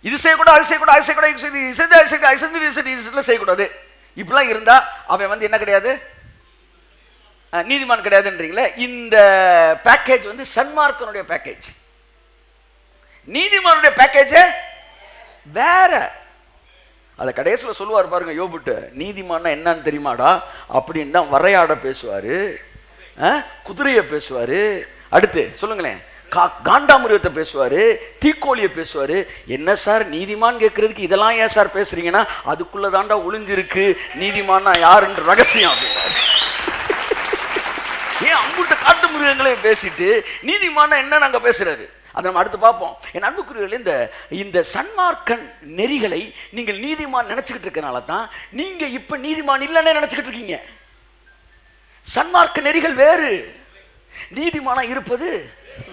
இது செய்யக்கூடாது, அது செய்யக்கூடாது, அது செய்யக்கூடாது, செய்யக்கூடாது. இப்படிலாம் இருந்தா அவன் என்ன கிடையாது, நீதிமான் கிடையாதுன்றீங்களே. இந்த பேக்கேஜ் சன்மார்க்கனுடைய பேக்கேஜ். நீதிமானுடைய பேக்கேஜ் வேற. அதை கடைசியில் சொல்லுவார் பாருங்க யோபுட்டு, நீதிமான்னா என்னன்னு தெரியுமாடா அப்படின்னு தான் வரையாட பேசுவாரு, குதிரையை பேசுவாரு, அடுத்து சொல்லுங்களேன் காண்டாமிருகத்தை பேசுவாரு, தீக்கோழியை பேசுவாரு. என்ன சார் நீதிமான் கேட்கறதுக்கு இதெல்லாம் ஏன் சார் பேசுறீங்கன்னா, அதுக்குள்ளதாண்டா ஒளிஞ்சிருக்கு நீதிமான்னா யாருன்ற ரகசியம் அப்படின்னாரு. ஏன் அம்புட்ட காட்டு மிருகங்களையும் பேசிட்டு நீதிமான என்ன நாங்க பேசுறாரு, அதை நம்ம அடுத்து பார்ப்போம். என் அன்புக்குரியவர்களே, இந்த சன்மார்க்கன் நெறிகளை நீங்கள் நீதிமான் நினைச்சுக்கிட்டு இருக்கனால தான் நீங்க இப்ப நீதிமான் இல்லைன்னு நினைச்சுக்கிட்டு இருக்கீங்க. சன்மார்க்க நெறிகள் வேறு, நீதிமானா இருப்பது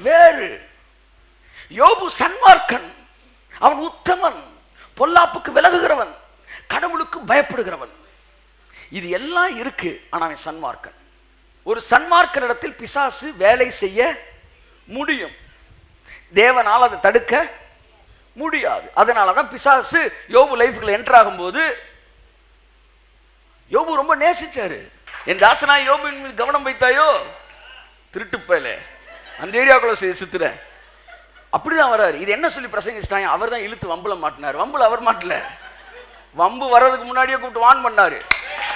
வேறு. யோபு சன்மார்க்கன், அவன் உத்தமன், பொல்லாப்புக்கு விலகுகிறவன், கடவுளுக்கு பயப்படுகிறவன். இது எல்லாம் இருக்கு. ஆனா அவன் சன்மார்க்கன். ஒரு சன்மார்க்கனிடத்தில் பிசாசு வேலை செய்ய முடியும், தேவனால் அதை தடுக்க முடியாது. அதனாலதான் பிசாசு யோபு லைஃப்ல என்டர் ஆகும்போது யோபு ரொம்ப நேசிச்சாரு. என் தாசனா யோபுவின் மீது கவனம் வைத்தாயோ, திருட்டு பயல அந்த ஏரியாவுக்குள்ள சுத்துற அப்படிதான் வர்றாரு. இது என்ன சொல்லி பிரசங்கிச்சிட்டாங்க, அவர் தான் இழுத்து வம்புல மாட்டினார். வம்புல அவர் மாட்டல, வம்பு வர்றதுக்கு முன்னாடியே கூப்பிட்டு வான் பண்ணாரு.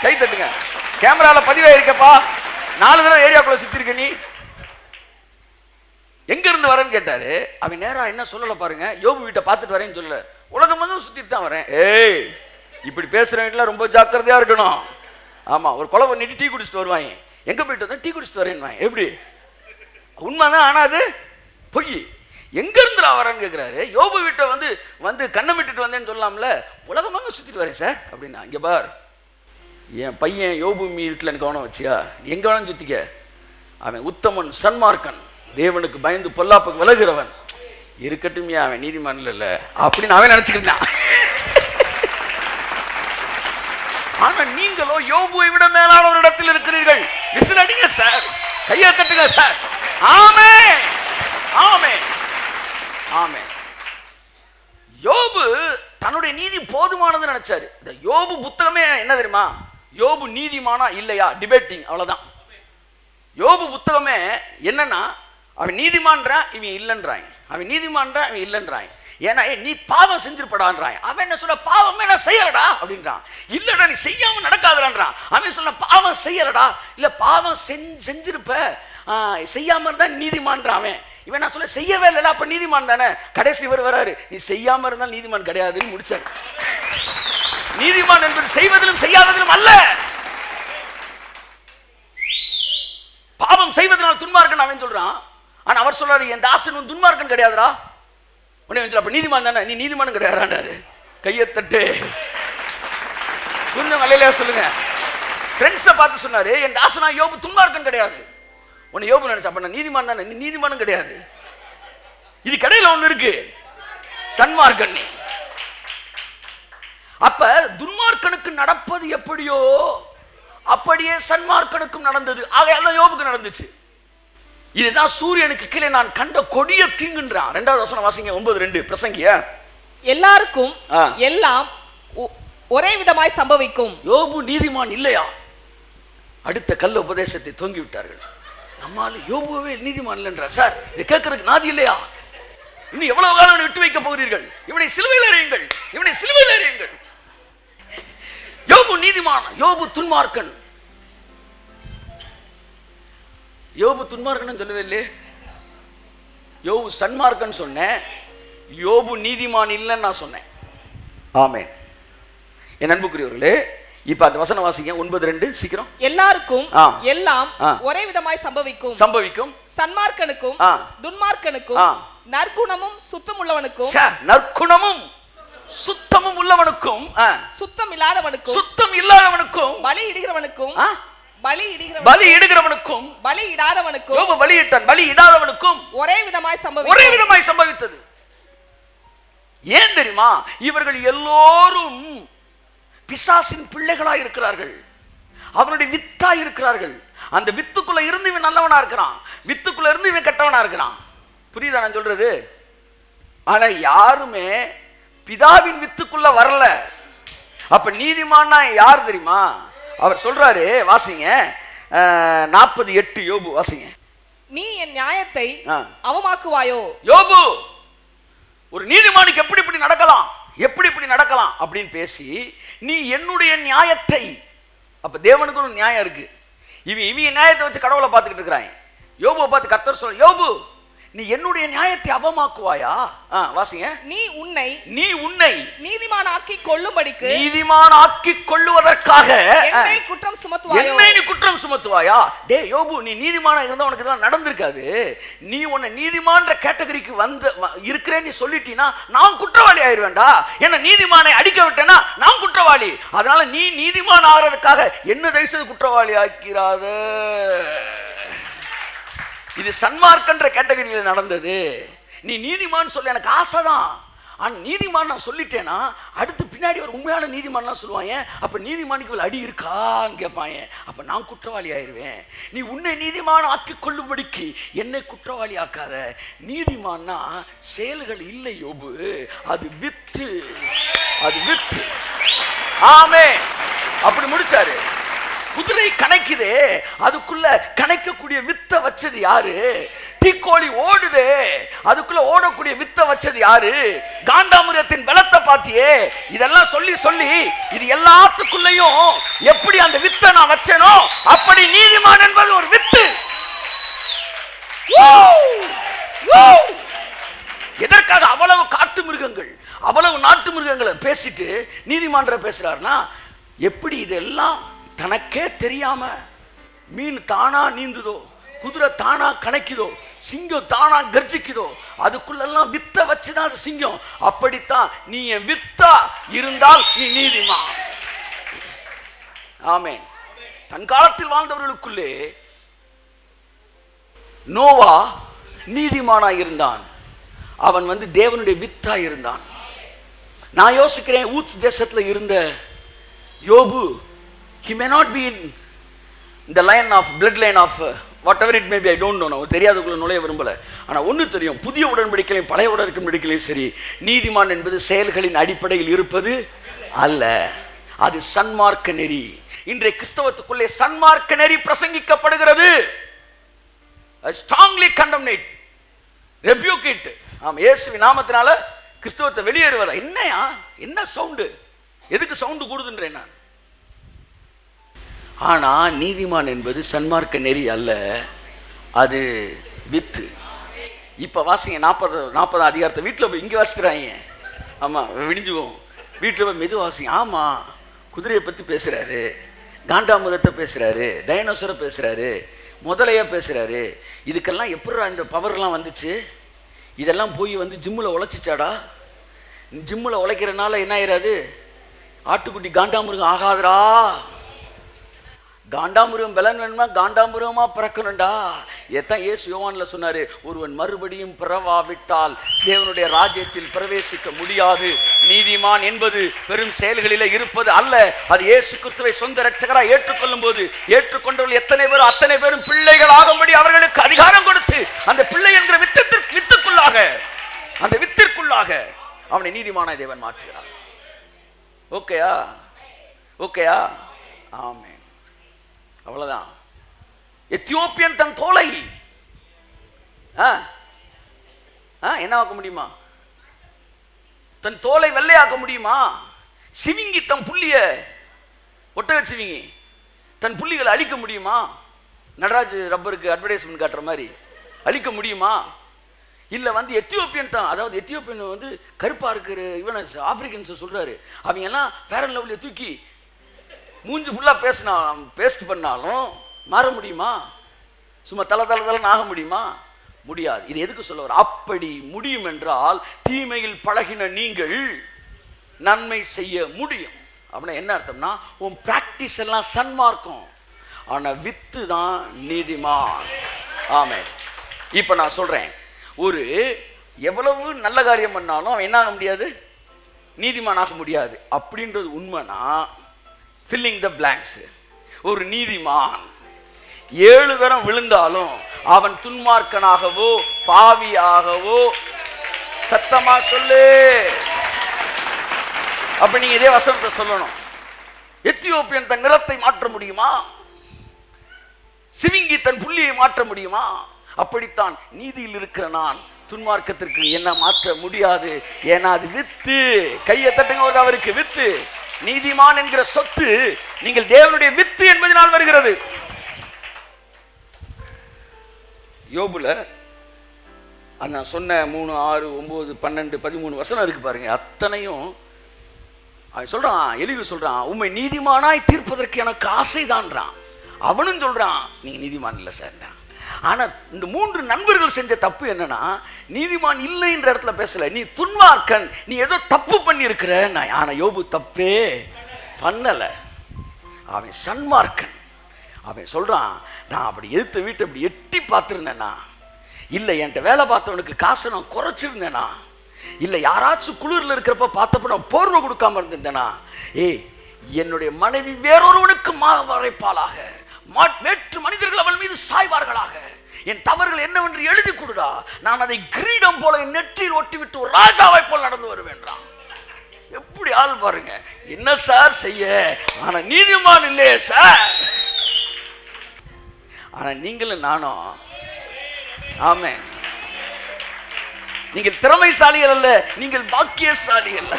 கை தட்டுங்க, கேமரால பதிவாயிருக்கப்பா, 4 தடவை ஏரியாக்குள்ள சுத்தி இருக்க, நீ எங்க இருந்து வரேன்னு கேட்டாரு. அவன் நேரா என்ன சொல்லல பாருங்க, யோபு வீட்டை பார்த்துட்டு வரேன்னு சொல்லல, உலகம் சுத்திட்டு தான் வரேன். ஏய் இப்படி பேசுறவங்க ரொம்ப ஜாக்கிரதையா இருக்கணும். ஆமா, ஒரு கொலை பண்ணிட்டு டீ குடிச்சிட்டு வருவாங்க, எங்க போயிட்டு வந்தா டீ குடிச்சிட்டு வரேன்னு. எப்படி உண்மைதான், ஆனா அது பொய். எங்க இருந்து வரேன்னு கேட்கிறாரு. யோபு வீட்டை வந்து கண்ணை விட்டுட்டு வந்தேன்னு சொல்லலாம்ல, உலகமாக சுத்திட்டு வரேன் சார் அப்படின்னா. இங்க பார், என் பையன் யோபு வீட்டில் கவனம் வச்சியா, எங்க வேணும் சுத்திக்க. அவன் உத்தமன், சன்மார்க்கன், தேவனுக்கு பயந்து பொல்லாப்புக்கு விலகுறவன். இருக்கட்டும், அவன் நீதிமான் இல்ல அப்படின்னு அவன் நினைச்சுக்கிட்டான். ஆனா நீங்களோ யோபுவை விட மேலான ஒரு இடத்தில் இருக்கிறீர்கள். விசிலடிங்க சார், கையை தட்டுங்க சார். ஆமென், ஆமென், ஆமென். யோபு தன்னுடைய நீதி போதுமானது நினைச்சாரு. இந்த யோபு புத்தகமே என்ன தெரியுமா, யோபு நீதிமானா இல்லையா டிபேட்டிங், அவ்வளவுதான். யோபு புத்தகமே என்னன்னா, அவன் நீதிமான்றான், இவன் இல்லைன்றான், அவன் நீதிமான்றான், இவன் இல்லைன்றான். ஏன்னா நீ பாவம் செஞ்சிருப்படான்றான். அவன் என்ன சொல்ல, பாவமே நான் செய்யலடா அப்படின்றான். இல்லடா நீ செய்யாம நடக்காதடான்றான். அவன் சொல்ல, பாவம் செய்யலடா, இல்ல பாவம் செஞ்சிருப்ப, செய்யாம இருந்தா நீதிமான்றான். அவன் இவன் நான் சொல்ல, செய்யவே இல்லை, அப்ப நீதிமான் தானே. கடைசி இவர் வராரு, நீ செய்யாம இருந்தால் நீதிமான் கிடையாதுன்னு முடிச்சாரு. நீதிமான் என்பது செய்வதிலும் செய்யாததிலும் அல்ல, பாவம் செய்வதனால் துன்மார்க்கன் அவன் சொல்றான். ஆனா அவர் சொல்றாரு, என் தாசன் துன்மார்க்கன் கிடையாதுடா. உடனே அப்ப நீதிமான் தானே, நீ நீதிமானும் கிடையாதுறாரு. கையை தட்டு கொஞ்சம் வலையில சொல்லுங்க. ஃப்ரெண்ட்ஸை பார்த்து சொன்னாரு, என் தாசனா யோபு துன்மார்க்கன் கிடையாது. உன்னை யோபு நினைச்சா, அப்ப நான் நீதிமான் தானே, நீ நீதிமானும் கிடையாது. இது கடையில ஒண்ணு இருக்கு, சன்மார்க்கன். அப்ப துன்மார்க்கனுக்கு நடப்பது எப்படியோ அப்படியே சன்மார்க்கனுக்கும் நடந்தது. ஆகையால யோபுக்கு நடந்துச்சு. இதுதான் சூரியனுக்கு கீழே நான் கண்ட கொடிய தீங்குன்றான். 2வது வசனம் வாசிங்க, 9:2 பிரசங்கிய. எல்லாருக்கும் எல்லாம் ஒரே விதமாய் சம்பவிக்கும். யோபு நீதிமான் இல்லையா? அடுத்த கள்ள உபதேசத்தை தூங்கி விட்டார்கள். நம்மால யோபுவே நீதிமான் இல்லைன்றார். சார் இதை கேட்கறதுக்கு நாதி இல்லையா? இன்னும் எவ்வளவு காலம் விட்டு வைக்க போகிறீர்கள்? இவனை சிலுவையில் எறியுங்கள், இவனை சிலுவையில் எறியுங்கள். யோபு நீதிமான், யோபு துன்மார்க்கன். யோபு துன்மார்க்கன் சொல்லவே இல்லையே, யோபு சன்மார்க்கன் சொன்னேன், யோபு நீதிமான் இல்லைன்னு நான் சொன்னேன். ஆமென். என் அன்புக்குரியவர்களே, இப்ப அந்த வசனம் வாசிங்க, 9:2 சீக்கிரம். எல்லாருக்கும் எல்லாம் ஒரே விதமாய் சம்பவிக்கும். சம்பவிக்கும். சன்மார்க்கனுக்கும் துன்மார்க்கனுக்கும், நற்குணமும் சுத்தம் உள்ளவனுக்கும், நற்குணமும் சுத்தமும் உள்ளவனுக்கும், சுத்தம் இல்லாதவனுக்கும், சுத்தம் இல்லாதவனுக்கும், பலி இடுகிறவனுக்கும், பலி இடுகிறவனுக்கும், பலி இடாதவனுக்கும், யோபு பலியிட்டான், பலி இடாதவனுக்கும் ஒரே விதமாய் சம்பவித்தது. ஏன் தெரியுமா? இவர்கள் எல்லோரும் பிசாசின் பிள்ளைகளா இருக்கிறார்கள், அவனுடைய வித்தா இருக்கிறார்கள். அந்த வித்துக்குள்ள இருந்து இவன் நல்லவனா இருக்கிறான், வித்துக்குள்ள இருந்து இவன் கெட்டவனா இருக்கிறான். புரியுதா நான் சொல்றது? ஆனா யாருமே பிதாவின் வித்துக்குள்ள வரல. அப்ப நீதிமான்னா யார் தெரியுமா? அவர் சொல்றாரு, வாசிங்க 40:8 யோபு வாசிங்க. நீ என் நியாயத்தை அவமாக்குவாயோ? யோபு ஒரு நீதிமானுக்கு எப்படி இப்படி நடக்கலாம், எப்படி இப்படி நடக்கலாம் அப்படின்னு பேசி, நீ என்னுடைய நியாயத்தை, அப்ப தேவனுக்கு ஒரு நியாயம் இருக்கு. இவன் நியாயத்தை வச்சு கடவுளை பார்த்துக்கிட்டு இருக்கிறான். யோபுவை பார்த்து கர்த்தர் சொல்ற, யோபு நீ என்னுடைய நியாயத்தை அவமாக்குவாயா? வாசிங்க. நீ உன்னை நீதிமான் ஆக்கி கொள்ளும்படிக்கு, நீதிமான் ஆக்கி கொள்ளுவதற்காக என் மேல் குற்றம் சுமத்துவாயோ? நீ குற்றம் சுமத்துவாயா? டே யோபு, நீ நீதிமானா இருந்தா உனக்கு இதெல்லாம் நடந்திருக்காது. நீ உன்னை நீதிமான்ற கேட்டகரிக்கு இருக்கிறேன்னு நீ சொல்லிட்டீனா நான் குற்றவாளி ஆயிருவேண்டா. என்ன நீதிமானை அடிக்க விட்டேன்னா நான் குற்றவாளி. அதனால நீ நீதிமான் ஆகிறதுக்காக என்ன தயவுசெய்து குற்றவாளி ஆக்கிறாத. இது சன்மார்க்கன்ற கேட்டகரியில் நடந்தது. நீ நீதிமான் சொல்ல எனக்கு ஆசைதான், ஆனால் நீதிமான் நான் சொல்லிட்டேன்னா அடுத்து பின்னாடி ஒரு உண்மையான நீதிமான்லாம் சொல்லுவாங்க, அப்போ நீதிமானுக்கு அடி இருக்கான்னு கேட்பாங்க. அப்போ நான் குற்றவாளி ஆயிடுவேன். நீ உன்னை நீதிமான் ஆக்கி கொள்ளும்படிக்கு என்னை குற்றவாளி ஆக்காத. நீதிமான்னா செயல்கள் இல்லை யோபு, அது வித்து, அது வித்து. ஆமே, அப்படி முடிச்சாரு. குதிரை கணக்குதே, அதுக்குள்ள கணக்கக்கூடிய வித்த வச்சது யாரு? தீக்கோழி ஓடுதே, அதுக்குள்ள ஓடக்கூடிய வித்த வச்சது யாரு? காண்டாமிருகத்தின் பலத்தை பாத்தியே. இதெல்லாம் சொல்லி சொல்லி இது எல்லாத்துக்குள்ளயும் எப்படி அந்த வித்தை நான் வச்சேனோ அப்படி நீதிமான் என்பது ஒரு வித்து. எதற்காக அவ்வளவு காட்டு மிருகங்கள், அவ்வளவு நாட்டு மிருகங்களை பேசிட்டு நீதிமான்ற பேசுறாருன்னா, எப்படி இதெல்லாம் தனக்கே தெரியாம மீன் தானா நீந்துதோ, குதிரை தானா கணக்குதோ, சிங்கம் தானா கர்ஜிக்குதோ, அதுக்குள்ளெல்லாம் வித்த வச்சுதான் அது சிங்கம். அப்படித்தான் நீ என் வித்தா இருந்தால் நீ நீதிமான். ஆமென். தன் காலத்தில் வாழ்ந்தவர்களுக்குள்ளே நோவா நீதிமானாய் இருந்தான். அவன் தேவனுடைய வித்தா இருந்தான். நான் யோசிக்கிறேன், ஊத்ஸ் தேசத்தில் இருந்த யோபு, he may not be in the line of blood line of whatever it may be, I don't know. நான் தெரியாதக்குள்ள நுழைய விரும்பல. ஆனால் ஒன்று தெரியும், புதிய உடன்படிக்கையிலும் பழைய உடன்படிக்கையிலும் சரி, நீதிமான் என்பது செயல்களின் அடிப்படையில் இருப்பது அல்ல, அது சன்மார்க்க நெறி. இன்றைய கிறிஸ்தவத்துக்குள்ளே சன்மார்க்க நெறி பிரசங்கிக்கப்படுகிறது. I strongly condemn it, rebuke it. இயேசுவின் நாமத்தினால கிறிஸ்தவத்தை வெளியேறுவதா? என்னையா, என்ன சவுண்டு, எதுக்கு சவுண்டு கூடுதுன்றேன் நான். ஆனா நீதிமான் என்பது சன்மார்க்க நெறி அல்ல, அது வித்து. இப்ப வாசிங்க 40 அதிகாரத்தை வீட்டில் போய் இங்கே வாசிக்கிறாங்க. ஆமா, விடிஞ்சுவோம். வீட்டில் போய் மெது வாசிங்க. ஆமா, குதிரையை பற்றி பேசுறாரு, காண்டாமிருகத்தை பேசுறாரு, டைனோசரை பேசுறாரு, முதலைய பேசுறாரு. இதுக்கெல்லாம் எப்படி இந்த பவர்லாம் வந்துச்சு? இதெல்லாம் போய் ஜிம்மில் உழைச்சிச்சாடா? ஜிம்மில் உழைக்கிறனால என்ன ஆயிராது? ஆட்டுக்குட்டி காண்டாமிருகம் ஆகாதுரா. காண்டாமிருகம் பலன் வேணுமா? காண்டாமிருகமா பிறக்கணும்டா. எத்தான் இயேசு யோவான்ல சொன்னாரு, ஒருவன் மறுபடியும் பிறவாவிட்டால் தேவனுடைய ராஜ்யத்தில் பிரவேசிக்க முடியாது. நீதிமான் என்பது பெரும் செயல்களிலே இருப்பது அல்ல, அது இயேசு கிறிஸ்துவை சொந்த இரட்சகராய் ஏற்றுக்கொள்ளும் போது ஏற்றுக்கொண்டவர்கள் எத்தனை பேரும் அத்தனை பேரும் பிள்ளைகள் ஆகும்படி அவர்களுக்கு அதிகாரம் கொடுத்து அந்த பிள்ளை என்கிற வித்துக்குள்ளாக, அந்த வித்திற்குள்ளாக அவனை நீதிமானாய் தேவன் மாற்றுகிறார். ஓகேயா? ஓகேயா? ஆமென். அவ்வளவுதான். எத்தியோப்பியன் தன் தோலை என்ன ஆக்க முடியுமா? தன் தோலை வெள்ளையாக்க முடியுமா? சிவிங்கி தன் புள்ளிய, ஒட்டக சிவிங்கி தன் புள்ளிகளை அழிக்க முடியுமா? நடராஜ் ரப்பருக்கு அட்வர்டைஸ்மெண்ட் காட்டுற மாதிரி அழிக்க முடியுமா? இல்ல எத்தியோப்பியன் தான், அதாவது எத்தியோப்பியன் கருப்பா இருக்கிற இவன் ஆப்பிரிக்கன்ஸ் சொல்றாரு, அவங்க எல்லாம் ஃபேர் அண்ட் லவ்லியை தூக்கி மூஞ்சி ஃபுல்லா பேஸ்ட் பண்ணாலும் மாற முடியுமா? சும்மா தலை ஆக முடியுமா? முடியாது. இது எதுக்கு சொல்ல வர? அப்படி முடியும் என்றால் தீமையில் பழகின நீங்கள் நன்மை செய்ய முடியும். அப்படின்னா என்ன அர்த்தம்னா, உன் பிராக்டிஸ் எல்லாம் சன்மார்க்கம், ஆனா வித்து தான் நீதிமான். ஆமென். இப்ப நான் சொல்றேன், ஒரு எவ்வளவு நல்ல காரியம் பண்ணாலும் அவன் என்ன ஆக முடியாது? நீதிமான் ஆக முடியாது. அப்படின்றது உண்மைனா filling the blanks. ஒரு நீதிமான் 7 தரம் விழுந்தாலும் அவன் துன்மார்க்கனாகவோ பாவியாகவோ, சத்தமா சொல்லு, அப்ப நீங்க இதே வசனத்தை சொல்லணும். எத்தியோப்பியன் தன் நிறத்தை மாற்ற முடியுமா? சிவிங்கி தன் புள்ளியை மாற்ற முடியுமா? அப்படித்தான் நீதியில் இருக்கிற நான் துன்மார்க்கத்திற்கு என்ன மாற்ற முடியாது. ஏன்னா அது வித்து. கையை தட்டுங்க, அவருக்கு வித்து. நீதிமான் என்கிற சொத்து நீங்கள் தேவனுடைய வித்து என்பதனால் வருகிறது. யோபுல நான் சொன்ன 3, 6, 9, 12, 13 வசனம் இருக்கு பாருங்க. அத்தனையும் அவன் சொல்றான், எலிவு சொல்றான், உண்மை நீதிமானாய் தீர்ப்பதற்கு எனக்கு ஆசைதான்றான். அவனும் சொல்றான், நீங்க நீதிமான் இல்லை சார். ஆனா இந்த 3 நண்பர்கள் செஞ்ச தப்பு என்னன்னா, நீதிமான் இல்லைன்ற இடத்துல பேசல, நீ துன்மார்க்கன், நீ ஏதோ தப்பு பண்ணி இருக்கிற. ஆனா யோபு தப்பே பண்ணல, அவன் சன்மார்க்கன். அவன் சொல்றான், நான் அப்படி எதிர்த்த வீட்டை அப்படி எட்டி பார்த்துருந்தேனா, இல்லை என்கிட்ட வேலை பார்த்தவனுக்கு காசை நான் குறைச்சிருந்தேனா, இல்லை யாராச்சும் குளிரில் இருக்கிறப்ப பார்த்தப்ப நான் போர்வை கொடுக்காம இருந்திருந்தேனா, என்னுடைய மனைவி வேறொருவனுக்கு வரைப்பாளாக, வேற்று மனிதர்கள் அவள் மீது சாய்வார்களாக, என் தவறுகள் என்னவென்று எழுதி கொடுடா, நான் அதை கிரீடம் போல என் நெற்றியில் ஒட்டிவிட்டு ஒரு ராஜாவை போல் நடந்து வருவேன்றான். எப்படி ஆள் பாருங்க. என்ன சார் செய்ய, ஆனா நீதிமான் இல்லையே சார். ஆனா நீங்களும் நானும், ஆமே, நீங்கள் திறமைசாலிகள் அல்ல, நீங்கள் பாக்கியசாலிகள் அல்ல.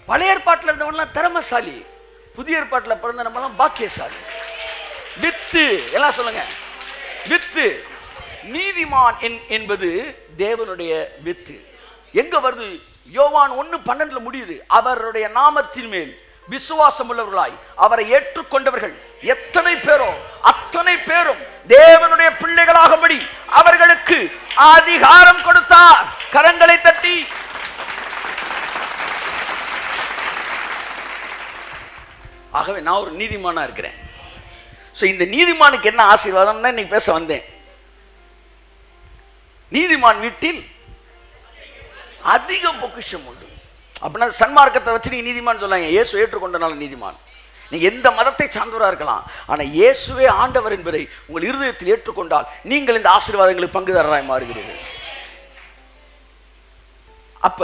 பழைய ஏற்பாட்டில் இருந்தவங்கலாம் திறமைசாலி, புதிய ஏற்பாட்டில் பிறந்த நம்மலாம் பாக்கியசாலி. வித்து எல்லாம் சொல்லுங்க, வித்து. நீதிமான் என்பது தேவனுடைய வித்து. எங்க வருது? யோவான் 1:12 முடியுது. அவருடைய நாமத்தின் மேல் விசுவாசம் உள்ளவர்களாய் அவரை ஏற்றுக்கொண்டவர்கள் எத்தனை பேரோ அத்தனை பேரும் தேவனுடைய பிள்ளைகளாகும்படி அவர்களுக்கு அதிகாரம் கொடுத்தார். கரங்களை தட்டி ஆகவே நான் ஒரு நீதிமானா இருக்கிறேன். இந்த நீதிமானுக்கு என்ன ஆசீர்வாதம் தான் இன்னைக்கு பேச வந்தேன். நீதிமான் வீட்டில் அதிக பொக்கிஷம் உண்டு. அப்படின்னா சன்மார்க்கத்தை வச்சு நீங்க நீதிமான் சொல்லாங்க. இயேசு ஏற்றுக்கொண்டனால நீதிமான். நீங்க எந்த மதத்தை சார்ந்தவராக இருக்கலாம், ஆனா இயேசுவே ஆண்டவர் என்பதை உங்கள் இருதயத்தில் ஏற்றுக்கொண்டால் நீங்கள் இந்த ஆசீர்வாதங்களுக்கு பங்குதாரராய் மாறுகிறீர்கள். அப்ப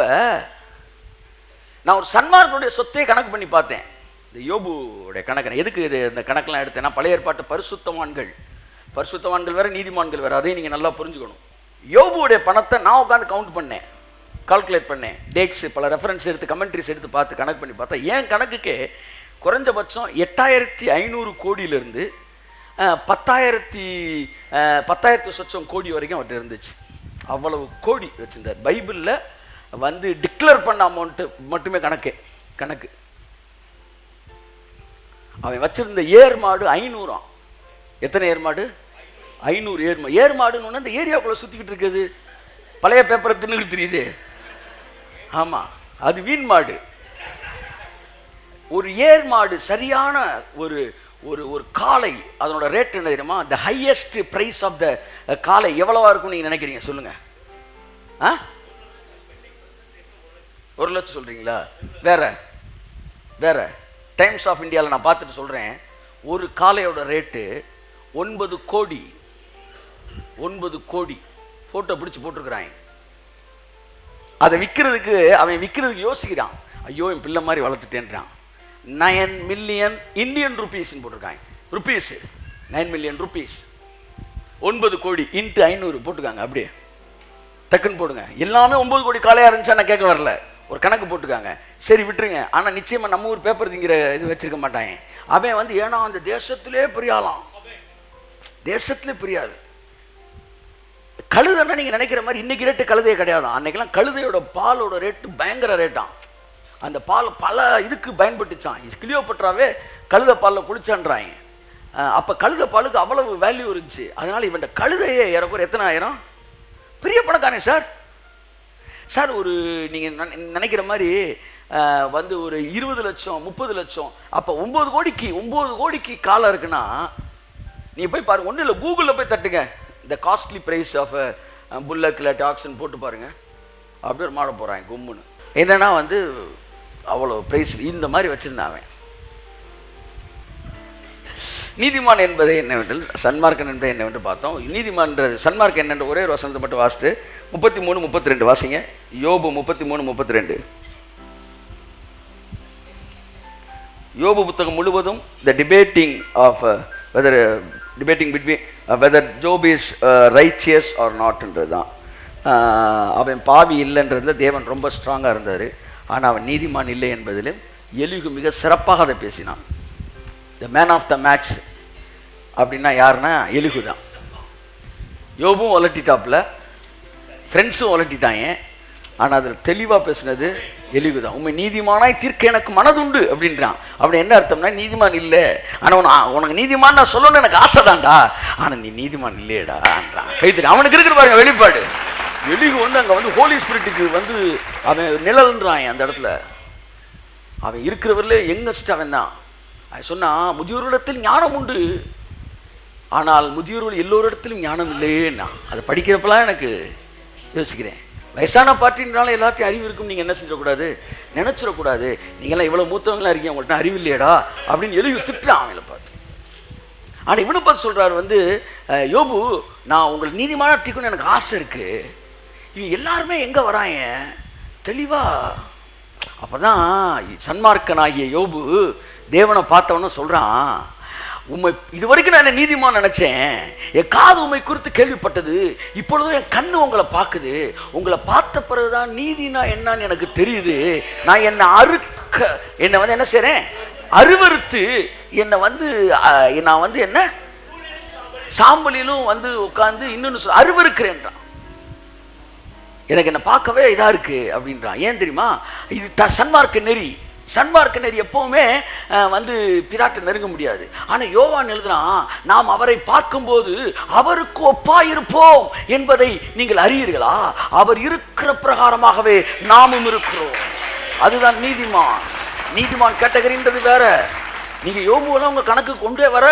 நான் ஒரு சன்மார்க்கனுடைய சொத்தை கணக்கு பண்ணி பார்த்தேன். இந்த யோபுடைய கணக்கு எதுக்கு இந்த கணக்கெல்லாம் எடுத்தேன்னா, பழைய ஏற்பாட்டு பரிசுத்தவான்கள் வேற, நீதிமான்கள் வேற. அதையும் நீங்க நல்லா புரிஞ்சுக்கணும். யோபுடைய பணத்தை நான் உட்காந்து கவுண்ட் பண்ணேன், கால்குலேட் பண்ணேன். டேக்ஸ் பல ரெஃபரன்ஸ் எடுத்து கமெண்ட்ரிஸ் எடுத்து பார்த்து கணக்கு பண்ணி பார்த்தா என் கணக்குக்கே குறைஞ்சபட்சம் 8500 கோடியிலிருந்து 10,000 சொச்சம் கோடி வரைக்கும் அவர்கிட்ட இருந்துச்சு. அவ்வளவு கோடி வச்சிருந்தார். பைபிளில் வந்து டிக்ளேர் பண்ண அமௌண்ட்டு மட்டுமே கணக்கு. அவன் வச்சிருந்த ஏர்மாடு 500. எத்தனை ஏர்மாடு? 500 ஏர்மாடுன்னு அந்த ஏரியாவுக்குள்ள சுத்திக்கிட்டு இருக்குது. பழைய பேப்பரை தின்னு தெரியுது. ஆமா, அது வீண் மாடு. ஒரு ஏர்மாடு சரியான ஒரு ஒரு காளை, அதனோட ரேட் என்ன தெரியுமா? The highest price of the காளை எவ்வளவா இருக்கும் நீங்க நினைக்கிறீங்க? சொல்லுங்க. 1 லட்சம் சொல்றீங்களா? வேற டைம்ஸ் ஆஃப் இந்தியாவில் நான் பார்த்துட்டு சொல்றேன். ஒரு காளையோட ரேட்டு 9 கோடி. 9 கோடி போட்டோ பிடிச்சு போட்டிருக்கிறாங்க. அதை அவன் விற்கிறதுக்கு யோசிக்கிறான். ஐயோ, என் பிள்ளை மாதிரி வளர்த்துட்டேன்றான். 9 மில்லியன் இந்தியன் ருபீஸ் போட்டிருக்காங்க. Rupees 9 million rupees. 9 கோடி இன்ட்டு 500 போட்டுக்காங்க. அப்படியே டக்குன்னு போடுங்க. எல்லாமே 9 கோடி காளையா இருந்துச்சா நான் கேட்க வரல, ஒரு கணக்கு போட்டுக்காங்க. சரி விட்டுருங்க. ஆனால் நிச்சயமா நம்ம ஊர் பேப்பர் திங்கிற இது வச்சிருக்க மாட்டாங்க. அவன் வந்து ஏன்னா அந்த தேசத்திலே பெரியாளாம், தேசத்திலே பெரியாது. கழுதைன்னா நீங்க நினைக்கிற மாதிரி இன்னைக்கு ரேட்டு கழுதையே கிடையாது. அன்னைக்கெல்லாம் கழுதையோட பாலோட ரேட்டு பயங்கர ரேட்டாம். அந்த பால் பல இதுக்கு பயன்பட்டுச்சான். கிளியோபட்ராவே கழுதை பாலில் குளிச்சான்றாங்க. அப்போ கழுதை பாலுக்கு அவ்வளவு வேல்யூ இருந்துச்சு. அதனால இவன் கழுதையே ஏறக்குறைய எத்தனை ஆயிரம்? பெரிய பணக்காரே சார். ஒரு நீங்கள் நினைக்கிற மாதிரி வந்து ஒரு 20 லட்சம் 30 லட்சம். அப்போ 9 கோடிக்கு காலம் இருக்குன்னா நீ போய் பாருங்க. ஒன்றும் இல்லை, கூகுளில் போய் தட்டுங்க, இந்த காஸ்ட்லி ப்ரைஸ் ஆஃப் புல்லக் இல்லாட்டி ஆக்ஷன் போட்டு பாருங்க. அப்படியே மாட போகிறாங்க கும்முன்னு. என்னன்னா வந்து அவ்வளோ ப்ரைஸ் இந்த மாதிரி வச்சுருந்தாங்க. நீதிமான் என்பது என்னவென்று, சன்மார்க்கன் என்பது என்னவென்று பார்த்தோம். நீதிமான் சன்மார்க்கன் என்னென்ற ஒரே ஒரு வசனத்தை மட்டும் வாசித்து 33-32 வாசிங்க. யோபு 33-32. யோபு புத்தகம் முழுவதும் the debating of whether debating between whether Job is righteous or நாட்ன்றது தான். அவன் பாவி இல்லைன்றதுல தேவன் ரொம்ப ஸ்ட்ராங்காக இருந்தார். ஆனால் அவன் நீதிமான் இல்லை என்பதிலும் எலிகு மிக சிறப்பாக அதை பேசினான். The man of the match அப்படின்னா யாருன்னா எலிகு தான். யோபும் ஒலட்டிட்டாப்புல, ஃப்ரெண்ட்ஸும் ஒலட்டிட்டாங்க. ஆனால் அதில் தெளிவாக பேசுனது எலிகு தான். உண்மை நீதிமானாய் தீர்க்க எனக்கு மனதுண்டு அப்படின்றான். அப்படி என்ன அர்த்தம்னா, நீதிமான் இல்லை, ஆனால் உனக்கு நீதிமான் நான் சொல்லணும்னு எனக்கு ஆசை தான்டா, ஆனால் நீ நீதிமான் இல்லையேடான்றான். கைத்தறி அவனுக்கு இருக்கிற பாருங்க வெளிப்பாடு. எலிகு அங்கே ஹோலி ஸ்பிரிட்டுக்கு அவன் நிழல்ன்றான். அந்த இடத்துல அவன் இருக்கிறவர்களே யங்கஸ்ட் அவன் தான். அவன் சொன்னா, முதியோரிடத்தில் ஞானம் உண்டு, ஆனால் முதியோர்கள் எல்லோரிடத்திலும் ஞானம் இல்லையேன்னா. அதை படிக்கிறப்பெல்லாம் எனக்கு யோசிக்கிறேன். வயசான பார்ட்டினால எல்லாத்தையும் அறிவு இருக்கும் நீங்கள் என்ன செஞ்சிடக்கூடாது, நினச்சிடக்கூடாது. நீங்கள்லாம் இவ்வளோ மூத்தவங்களாம் இருக்கீங்க, உங்கள்கிட்ட அறிவு இல்லையடா அப்படின்னு எழுதி திட்டுறான் அவங்கள பார்த்து. ஆனால் இவனை பார்த்து சொல்கிறார் யோபு, நான் உங்களை நீதிமான தீர்க்கணும்னு எனக்கு ஆசை இருக்குது. இவங்க எல்லாருமே எங்கே வராங்க தெளிவாக. அப்போ தான் சன்மார்க்கனாகிய யோபு தேவனை பார்த்தவன சொல்கிறான், உண்மை இது வரைக்கும் நான் என்ன நீதிமான் நினச்சேன், என் காது உண்மை குறித்து கேள்விப்பட்டது, இப்பொழுதும் என் கண்ணு உங்களை பார்க்குது. உங்களை பார்த்த பிறகுதான் நீதினா என்னன்னு எனக்கு தெரியுது. நான் என்னை என்ன செய்கிறேன், அருவறுத்து என்னை நான் என்ன சாம்பலிலும் உட்கார்ந்து இன்னொன்று அருவறுக்கிறேன்றான். எனக்கு என்ன பார்க்கவே இதாக இருக்குது அப்படின்றான். ஏன் தெரியுமா, இது சன்மார்க்க நெறி. சன்மார்க்க நெறி எப்பவுமே பிதாட்டை நெருங்க முடியாது. ஆனால் யோவான் எழுதுறான், நாம் அவரை பார்க்கும்போது அவருக்கு ஒப்பாயிருப்போம் என்பதை நீங்கள் அறியீர்களா, அவர் இருக்கிற பிரகாரமாகவே நாமும் இருக்கிறோம். அதுதான் நீதிமான். நீதிமான் கேட்டகரின்றது வேற. நீங்க யோபுவெல்லாம் உங்க கணக்கு கொண்டே வர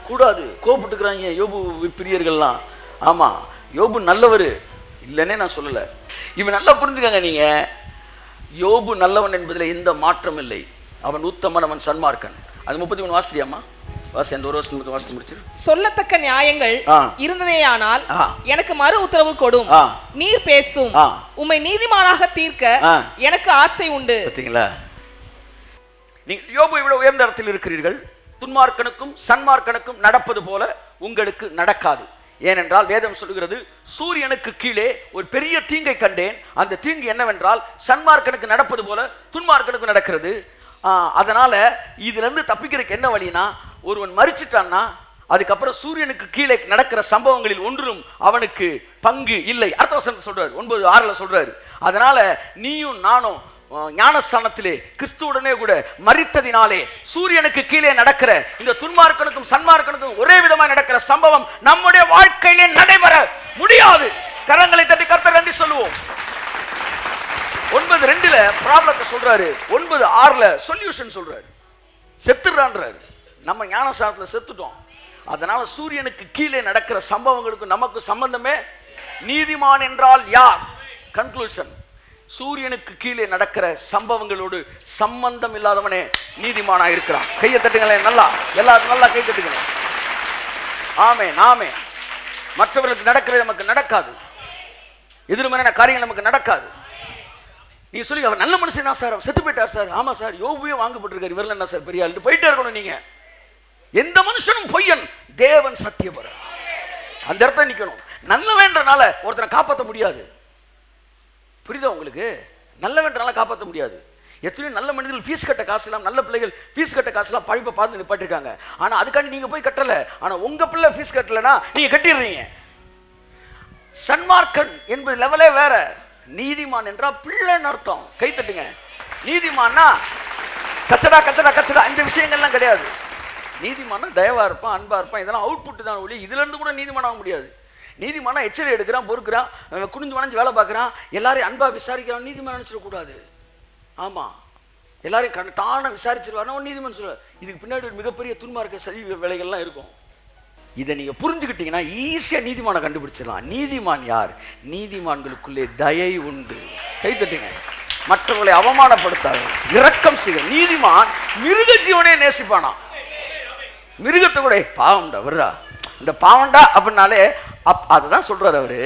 கூடாது. கோபப்பட்டுக்கிறாங்க யோபு பிரியர்கள்லாம். ஆமா, யோபு நல்லவர் இல்லைன்னே நான் சொல்லலை. இவன் நல்லா புரிஞ்சுக்கங்க. நீங்க யோபு நல்லவன் என்பதில் எந்த மாற்றம் இல்லை. அவன் உத்தமன், அவன் சன்மார்க்கன். அது 33 வாசியாமா வாசி, அந்த ஒரு வருஷம் வாசித்து முடிச்சு. சொல்லத்தக்க நியாயங்கள் இருந்ததேயானால் எனக்கு மறு உத்தரவு கொடும், நீர் பேசும், உம்மை நீதிமானாக தீர்க்க எனக்கு ஆசை உண்டு. பார்த்தீங்களா, நீங்கள் யோபு இவ்வளவு உயர்ந்த இடத்தில் இருக்கிறீர்கள். துன்மார்க்கனுக்கும் சன்மார்க்கனுக்கும் நடப்பது போல உங்களுக்கு நடக்காது. ஏனென்றால் வேதம் சொல்லுகிறது, சூரியனுக்கு கீழே ஒரு பெரிய தீங்கை கண்டேன். அந்த தீங்கு என்னவென்றால் சன்மார்க்கனுக்கு நடப்பது போல துன்மார்க்கனுக்கு நடக்கிறது. அதனால இதுல இருந்து தப்பிக்கிறதுக்கு என்ன வழினா, ஒருவன் மரிச்சிட்டான்னா அதுக்கப்புறம் சூரியனுக்கு கீழே நடக்கிற சம்பவங்களில் ஒன்றும் அவனுக்கு பங்கு இல்லை. அடுத்த வசனத்தை சொல்றாரு, 9:6 சொல்றாரு. அதனால நீயும் நானும் ஞானஸ்தானத்திலே கிறிஸ்துவுடனே கூட மரித்ததினாலே சூரியனுக்கு கீழே நடக்கிற இந்த துன்மார்க்கனுக்கும் சன்மார்க்கனுக்கும் ஒரே விதமாக நடக்கிற சம்பவம் நம்முடைய வாழ்க்கையிலே நடைபெற முடியாது. கரங்களை தட்டி கர்த்தர் நன்றி சொல்லுவோம். 9:2 ப்ராப்ளத்தை சொல்றாரு, 9:6 சொல்யூஷன் சொல்றாரு. செத்துறான்றாரு. நம்ம ஞானஸ்தானத்தில் செத்துட்டோம். அதனால சூரியனுக்கு கீழே நடக்கிற சம்பவங்களுக்கு நமக்கு சம்பந்தமே. நீதிமான் என்றால் யார்? கன்க்ளூஷன், சூரியனுக்கு கீழே நடக்கிற சம்பவங்களோடு சம்பந்தம் இல்லாதவனே நீதிமானா இருக்கிறான். கையை தட்டுங்களேன், நல்லா எல்லாரும் நல்லா கை தட்டுங்களேன். ஆமென் ஆமென். மற்றவர்களுக்கு நடக்கிறது நமக்கு நடக்காது. எதிர்மறையான காரியங்கள் நமக்கு நடக்காது. நீங்க சொல்லி அவர் நல்ல மனுஷனா சார், அவர் செத்து போயிட்டார் சார். ஆமா சார், யோபுவே வாங்கப்பட்டிருக்காரு, இவரெல்லாம் என்ன சார் பெரிய ஆள் போயிட்டே இருக்கணும். நீங்க எந்த மனுஷனும் பொய்யன், தேவன் சத்தியபரர். அந்த இடத்துல நிக்கணும். நல்லவேன்றனால ஒருத்தனை காப்பாற்ற முடியாது. புரியுதா உங்களுக்கு? நல்லவென்றனால காப்பாற்ற முடியாது. எத்தனையோ நல்ல மனிதர்கள் ஃபீஸ் கட்ட காசுலாம், நல்ல பிள்ளைகள் ஃபீஸ் கட்ட காசுலாம் படிப்பை பார்த்து நிப்பாட்டிருக்காங்க. ஆனால் அதுக்காண்டி நீங்கள் போய் கட்டலை. ஆனால் உங்கள் பிள்ளை ஃபீஸ் கட்டலைன்னா நீங்கள் கட்டிடுறீங்க. சன்மார்க்கன் என்பது லெவலே வேற. நீதிமான் என்றால் பிள்ளைன்னு அர்த்தம். கை தட்டுங்க. நீதிமான்னா கச்சடா கச்சடா கச்சடா இந்த விஷயங்கள்லாம் கிடையாது. நீதிமானா தயவா இருப்பான், அன்பா இருப்பான். இதெல்லாம் அவுட்புட் தான் ஒளி. இதுல இருந்து கூட நீதிமானாக முடியாது. நீதிமானா எச்சரிக்கை எடுக்கிறான், பொறுக்கிறான், குனிஞ்சு வளைஞ்சு வேலை பார்க்குறான், எல்லாரையும் அன்பா விசாரிக்கிறான். நீதிமான் நினச்சிடக்கூடாது. ஆமாம், எல்லாரையும் தானே விசாரிச்சிருவாருன்னா நீதிமான் சொல்லுவார். இதுக்கு பின்னாடி ஒரு மிகப்பெரிய துன்மார்க்க சதி வேலைகள்லாம் இருக்கும். இதை நீங்கள் புரிஞ்சுக்கிட்டீங்கன்னா ஈஸியாக நீதிமானை கண்டுபிடிச்சிடலாம். நீதிமான் யார்? நீதிமான்களுக்குள்ளே தயை உண்டு. கை தட்டுங்க. மற்றவர்களை அவமானப்படுத்தாது, இரக்கம் செய்ய. நீதிமான் மிருக ஜீவனே நேசிப்பானா. மிருகத்தை கூட பாவம்டா வர்றா, இந்த பாவண்டா அப்படின்னாலே அதுதான் சொல்றாரு அவரு.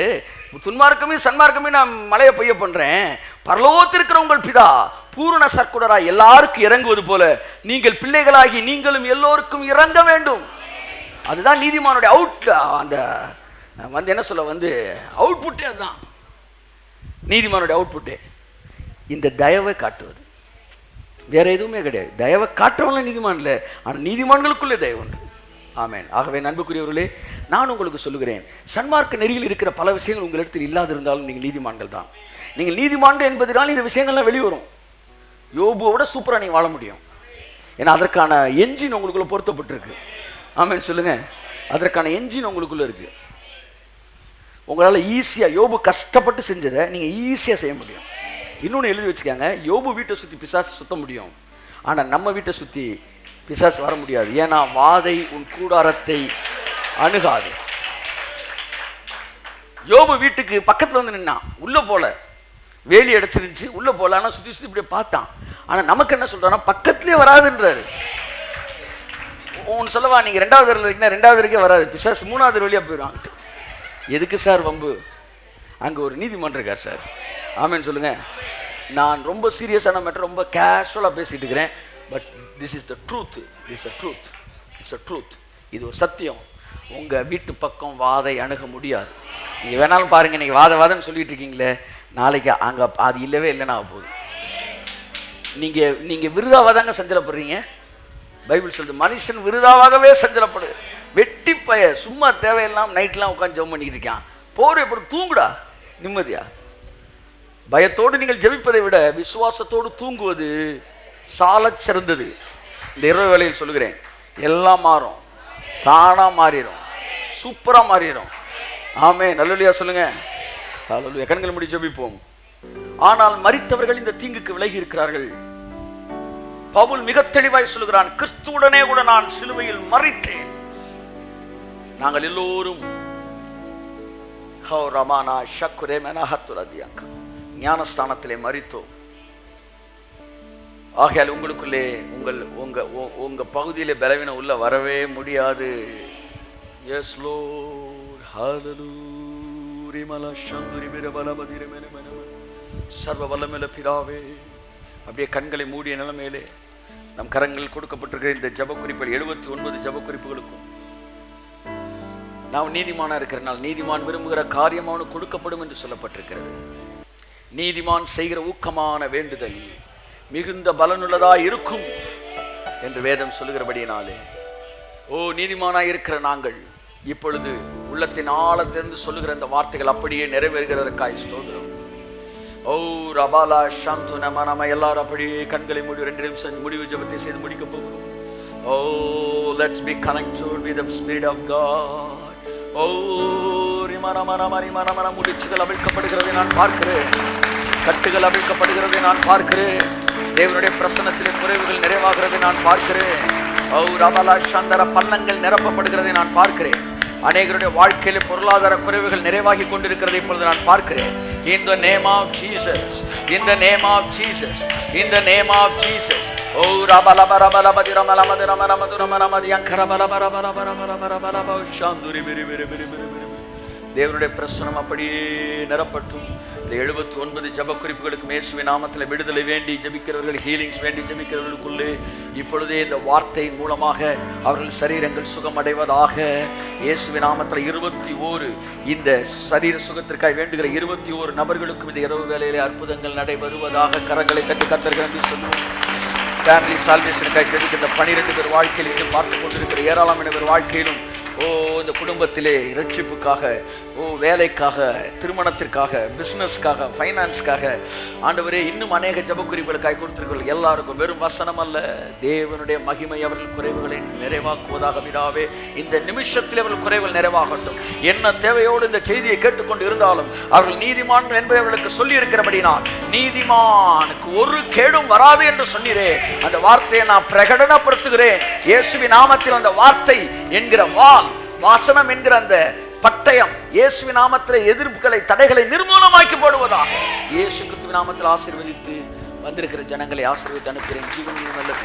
துன்மார்க்கமே சன்மார்க்கமே நான் மழையை பெய்ய பண்றேன், பரலோகத்தில் இருக்கிற உங்கள் பிதா பூரண சர்க்குடராய் எல்லாருக்கும் இறங்குவது போல நீங்கள் பிள்ளைகளாகி நீங்களும் எல்லோருக்கும் இறங்க வேண்டும். அதுதான் நீதிமானுடைய அவுட். அந்த என்ன சொல்ல அவுட்புட்டே அதுதான் நீதிமானுடைய அவுட்புட்டே. இந்த தயவை காட்டுவது, வேற எதுவுமே கிடையாது. தயவை காட்டுறவங்க நீதிமான் இல்லை, ஆனால் நீதிமான்களுக்குள்ளே தயவு உண்டு. ஆமேன். ஆகவே நண்புக்குரியவர்களே, நான் உங்களுக்கு சொல்லுகிறேன், சன்மார்க்க நெறியில் இருக்கிற பல விஷயங்கள் உங்களிடத்தில் இல்லாதிருந்தாலும் நீங்கள் நீதிமான்கள் தான். நீங்கள் நீதிமான்கள் என்பதனால் இந்த விஷயங்கள்லாம் வெளிவரும். யோபுவோட சூப்பராக நீங்கள் வாழ முடியும். ஏன்னா அதற்கான என்ஜின் உங்களுக்குள்ள பொருத்தப்பட்டிருக்கு. ஆமேன் சொல்லுங்க. அதற்கான என்ஜின் உங்களுக்குள்ள இருக்கு. உங்களால் ஈஸியாக யோபு கஷ்டப்பட்டு செஞ்சதை நீங்கள் ஈஸியாக செய்ய முடியும். இன்னொன்று எழுதி வச்சுக்காங்க, யோபு வீட்டை சுற்றி பிசாசு சுத்த முடியும், ஆனால் நம்ம வீட்டை சுற்றி பிசாசு வர முடியாது. ஏன்னா வாதை உன் கூடாரத்தை அணுகாது. யோபு வீட்டுக்கு பக்கத்தில் நின்னான், உள்ள போல வேலி அடைச்சிருந்துச்சு, உள்ள போல. ஆனால் சுற்றி சுற்றி இப்படியே பார்த்தான். ஆனால் நமக்கு என்ன சொல்றான்னா பக்கத்துலேயே வராதுன்றாரு. ஒன்று சொல்லவா, நீங்கள் 2வது தெருவில் இருக்கீங்கன்னா 2வது வரைக்கும் வராது, பிசாசு 3வது வழியாக போயிடுவாங்க. எதுக்கு சார் வம்பு? அங்கே ஒரு நீதிமன்றம் இருக்கார் சார். ஆமேன்னு சொல்லுங்க. நான் ரொம்ப சீரியஸான மேட்டர் ரொம்ப கேஷுவலாக பேசிட்டு இருக்கிறேன். But this is the truth. It's a truth. It's a truth. இது ஒரு சத்தியம். உங்கள் வீட்டு பக்கம் வாதை அணுக முடியாது. நீங்கள் வேணாலும் பாருங்கள், நீங்கள் வாதன்னு சொல்லிட்டு இருக்கீங்களே, நாளைக்கு அங்கே அது இல்லவே இல்லைன்னா போகுது. நீங்கள் விருதாவாதாங்க சஞ்சலப்படுறீங்க. பைபிள் சொல்லுது மனுஷன் விருதாவாகவே சஞ்சலப்படு. வெட்டி பய சும்மா தேவையில்லாம் நைட்லாம் உட்காந்து ஜெபம் பண்ணிக்கிட்டு இருக்கான். போர் எப்படி தூங்குடா நிம்மதியா. பயத்தோடு நீங்கள் ஜெபிப்பதை விட விசுவாசத்தோடு தூங்குவது சால சிறந்தது. இந்த இரவு வேளையில் சொல்லுகிறேன், எல்லாம் மாறும், தானா மாறிடும், சூப்பரா மாறிடும். ஆமே நல்லலியா சொல்லுங்க. அல்லேலூயா. கண்களை மூடி ஜெபிப்போம். ஆனால் மரித்தவர்கள் இந்த தீங்குக்கு விலகி இருக்கிறார்கள். பவுல் மிக தெளிவாய் சொல்லுகிறான், கிறிஸ்துவுடனே கூட நான் சிலுவையில் மரித்தேன். நாங்கள் எல்லோரும் ஞானஸ்தானத்திலே மரித்தோம். ஆகையால் உங்களுக்குள்ளே உங்க பகுதியிலே பலவீனம் உள்ள வரவே முடியாது. Yes lord. ஹல்லேலூயா. சர்வ வல்லமையுள்ள பிதாவே, அப்படியே கண்களை மூடிய நிலைமையிலே நம் கரங்கள் கொடுக்கப்பட்டிருக்கிற இந்த ஜப குறிப்புகள் 79 ஜப குறிப்புகளுக்கும் நாம் நீதிமானா இருக்கிறனால் நீதிமான் விரும்புகிற காரியம் அவனுக்கு கொடுக்கப்படும் என்று சொல்லப்பட்டிருக்கிறது. நீதிமான் செய்கிற ஊக்கமான வேண்டுதல் மிகுந்த பலனுள்ளதா இருக்கும் என்று வேதம் சொல்லுகிறபடியினாலே, ஓ நீதிமானாய் இருக்கிற நாங்கள் இப்பொழுது உள்ளத்தின் ஆழத்திலிருந்து சொல்லுகிற இந்த வார்த்தைகள் அப்படியே நிறைவேறுகிறதற்காய் ஸ்தோத்திரம். ஓ ரபாலா சாந்து நம்ம எல்லாரும் அப்படியே கண்களை மூடி 2 நிமிஷம் முடிவு ஜெபத்தை செய்து முடிக்க போகிறோம். Oh let's be connected with the spirit of God. Oh ரிமரமரமரிமரமர முடிச்சுகள் அவிழ்க்கப்படுகிறதை நான் பார்க்கிறேன். கட்டுகள் அவிழ்க்கப்படுகிறதை நான் பார்க்கிறேன். தேவனுடைய பிரசன்னத்திலே குறைவுகள் நிறைவாகிறதை நான் பார்க்கிறேன். ஓ ரபாலா சந்தர பள்ளங்கள் நிரப்பப்படுகிறதை நான் பார்க்கிறேன். அநேகருடைய வாழ்க்கையில பொருளாதார குறைவுகள் நிறைவாகி கொண்டிருக்கிறதை இப்பொழுது நான் பார்க்கிறேன். In the name of Jesus, in the name of Jesus, in the name of Jesus. Oh தேவனுடைய பிரசன்னம் அப்படியே நிரப்பட்டும். இந்த 79 ஜப குறிப்புகளுக்கு இயேசுவின் நாமத்தில் விடுதலை வேண்டி ஜெபிக்கிறவர்கள், ஹீலிங்ஸ் வேண்டி ஜெபிக்கிறவர்களுக்குள்ளே இப்பொழுதே இந்த வார்த்தையின் மூலமாக அவர்கள் சரீரங்கள் சுகம் அடைவதாக. இயேசுவின் நாமத்தில் 21 இந்த சரீர சுகத்திற்காக வேண்டுகிற 21 நபர்களுக்கும் இந்த இரவு வேளையிலே அற்புதங்கள் நடைபெறுவதாக. கரங்களை தட்டி கர்த்தர்கள் என்று சொல்லுவோம். ஃபேமிலி சால்வேஷனுக்காக ஜெபிக்கிற 12 பேர் வாழ்க்கையிலும் பார்த்து கொண்டிருக்கிற ஏராளமான பேர் வாழ்க்கையிலும், ஓ இந்த குடும்பத்திலே இரட்சிப்புக்காக, ஓ வேலைக்காக, திருமணத்திற்காக, பிஸ்னஸ்க்காக, ஃபைனான்ஸ்க்காக ஆண்டவரே இன்னும் அநேக ஜப குறிப்புகளுக்காக கொடுத்திருக்கிறோம். எல்லாருக்கும் வெறும் வசனம் அல்ல, தேவனுடைய மகிமை அவர்கள் குறைவுகளை நிறைவாக்குவதாக. பிதாவே இந்த நிமிஷத்தில் அவர்கள் குறைவுகள் நிறைவாகட்டும். என்ன தேவையோடு இந்த செய்தியை கேட்டுக்கொண்டு இருந்தாலும் அவர்கள் நீதிமான் என்பதை அவர்களுக்கு சொல்லி இருக்கிறபடினால் நீதிமானுக்கு ஒரு கேடும் வராது என்று சொன்னீரே, அந்த வார்த்தையை நான் பிரகடனப்படுத்துகிறேன். இயேசுவின் நாமத்தில் அந்த வார்த்தை என்கிற வாசனம் என்கிற அந்த பட்டயம் இயேசுவின் நாமத்தில் எதிர்ப்புகளை, தடைகளை நிர்மூலமாக்கி போடுவதாக. இயேசு கிறிஸ்துவின் நாமத்தில் ஆசீர்வதித்து வந்திருக்கிற ஜனங்களை ஆசீர்வதித்து அனுப்புகிறேன். ஜீவன் நல்லது.